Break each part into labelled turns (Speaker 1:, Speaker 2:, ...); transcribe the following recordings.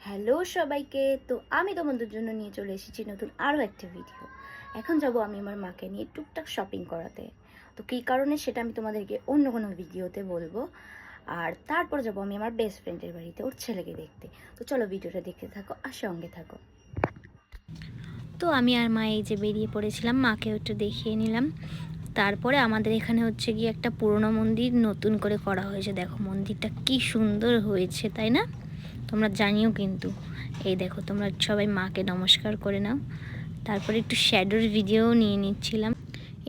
Speaker 1: Hello সবাইকে। তো আমি তোমাদের জন্য নিয়ে চলে এসেছি নতুন আরও একটা ভিডিও। এখন যাব আমি আমার মাকে নিয়ে টুকটাক শপিং করাতে। তো কী কারণে সেটা আমি তোমাদেরকে অন্য কোনো ভিডিওতে বলবো। আর তারপর যাব আমি আমার বেস্ট ফ্রেন্ডের বাড়িতে ওর ছেলেকে দেখতে। তো চলো ভিডিওটা দেখতে থাকো আর সঙ্গে থাকো।
Speaker 2: তো আমি আর মা এই যে বেরিয়ে পড়েছিলাম, মাকে একটু দেখিয়ে নিলাম। তারপরে আমাদের এখানে হচ্ছে গিয়ে একটা পুরনো মন্দির নতুন করে করা হয়েছে। দেখো মন্দিরটা কি সুন্দর হয়েছে, তাই না? তোমরা জানিও কিন্তু। এই দেখো, তোমরা সবাই মাকে নমস্কার করে নাও। তারপরে একটু শ্যাডোর ভিডিও নিয়ে নিচ্ছিলাম।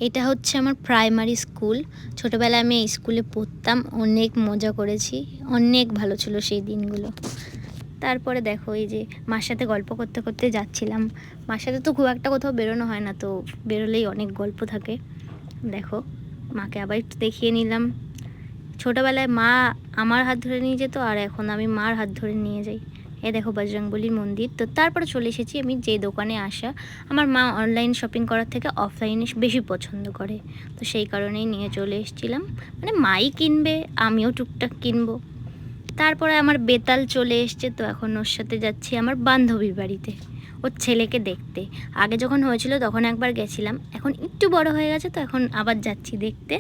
Speaker 2: এটা হচ্ছে আমার প্রাইমারি স্কুল। ছোটোবেলায় আমি এই স্কুলে পড়তাম, অনেক মজা করেছি, অনেক ভালো ছিল সেই দিনগুলো। তারপরে দেখো এই যে মার সাথে গল্প করতে করতে যাচ্ছিলাম। মার সাথে তো খুব একটা কোথাও বেরোনো হয় না, তো বেরোলেই অনেক গল্প থাকে। দেখো মাকে আবার একটু দেখিয়ে নিলাম। ছোটোবেলায় মা আমার হাত ধরে নিয়ে যেত, আর এখন আমি মার হাত ধরে নিয়ে যাই। এ দেখো বজরংবলীর মন্দির। তো তারপরে চলে এসেছি আমি যে দোকানে আসা। আমার মা অনলাইন শপিং করার থেকে অফলাইনে বেশি পছন্দ করে, তো সেই কারণেই নিয়ে চলে এসেছিলাম। মানে মাই কিনবে, আমিও টুকটাক কিনবো। তারপরে আমার বেতাল চলে এসছে, তো এখন ওর সাথে যাচ্ছি আমার বান্ধবীর বাড়িতে ওর ছেলেকে দেখতে। আগে যখন হয়েছিল তখন একবার গেছিলাম, এখন একটু বড় হয়ে গেছে, তো এখন আবার যাচ্ছি দেখতে।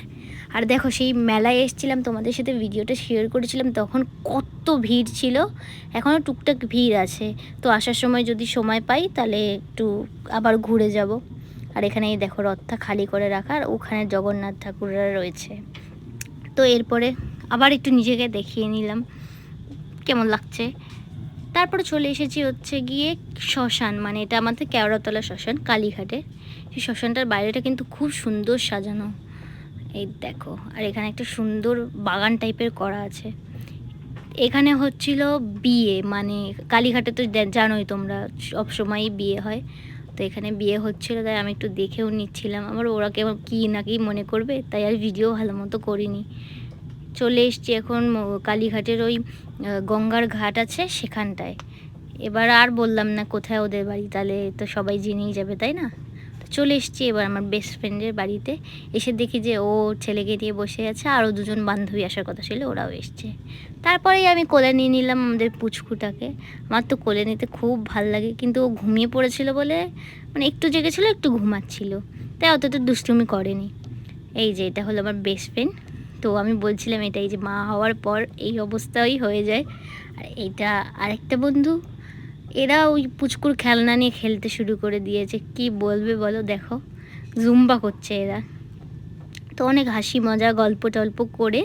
Speaker 2: আর দেখো সেই মেলায় এসেছিলাম, তোমাদের সাথে ভিডিওটা শেয়ার করেছিলাম, তখন কত ভিড় ছিল। এখনও টুকটাক ভিড় আছে, তো আসার সময় যদি সময় পাই তাহলে একটু আবার ঘুরে যাব। আর এখানে এই দেখো রথটা খালি করে রাখা, আর ওখানে জগন্নাথ ঠাকুররা রয়েছে। তো এরপরে আবার একটু নিজেকে দেখিয়ে নিলাম কেমন লাগছে। তারপরে চলে এসেছি হচ্ছে গিয়ে শ্মশান, মানে এটা আমাদের কেওড়াতলা শ্মশান কালীঘাটে। সেই শ্মশানটার বাইরেটা কিন্তু খুব সুন্দর সাজানো, এই দেখো। আর এখানে একটা সুন্দর বাগান টাইপের করা আছে। এখানে হচ্ছিল বিয়ে, মানে কালীঘাটে তো জানোই তোমরা সব সময়ই বিয়ে হয়। তো এখানে বিয়ে হচ্ছিলো, তাই আমি একটু দেখেও নিচ্ছিলাম। আমার ওরা কেমন কী নাকি মনে করবে, তাই আর ভিডিও ভালো মতো করিনি। চলে এসছি এখন কালীঘাটের ওই গঙ্গার ঘাট আছে সেখানটায়। এবার আর বললাম না কোথায় ওদের বাড়ি, তাহলে তো সবাই জেনেই যাবে, তাই না? তো চলে এসছি এবার আমার বেস্ট ফ্রেন্ডের বাড়িতে। এসে দেখি যে ও ছেলেকে নিয়ে বসে আছে, আরও দুজন বান্ধবী আসার কথা ছিল, ওরাও এসছে। তারপরেই আমি কোলে নিয়ে নিলাম আমাদের পুচকুটাকে। আমার তো কোলে নিতে খুব ভাল লাগে, কিন্তু ও ঘুমিয়ে পড়েছিল বলে, মানে একটু জেগেছিল একটু ঘুমাচ্ছিল, তাই অতটা দুষ্টুমি করেনি। এই যে এটা হলো আমার বেস্ট ফ্রেন্ড। তো আমি বলছিলাম এটাই যে মা হওয়ার পর এই অবস্থাই হয়ে যায়। আর এটা আরেকটা বন্ধু, এরা ওই পুচকুর খেলনা নিয়ে খেলতে শুরু করে দিয়েছে, কি বলবে বলো। দেখো জুম্বা করছে এরা। তো অনেক হাসি মজা গল্প টল্প করে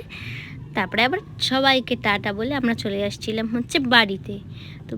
Speaker 2: তারপরে আবার সবাইকে টাটা বলে আমরা চলে আসছিলাম হচ্ছে বাড়িতে। তো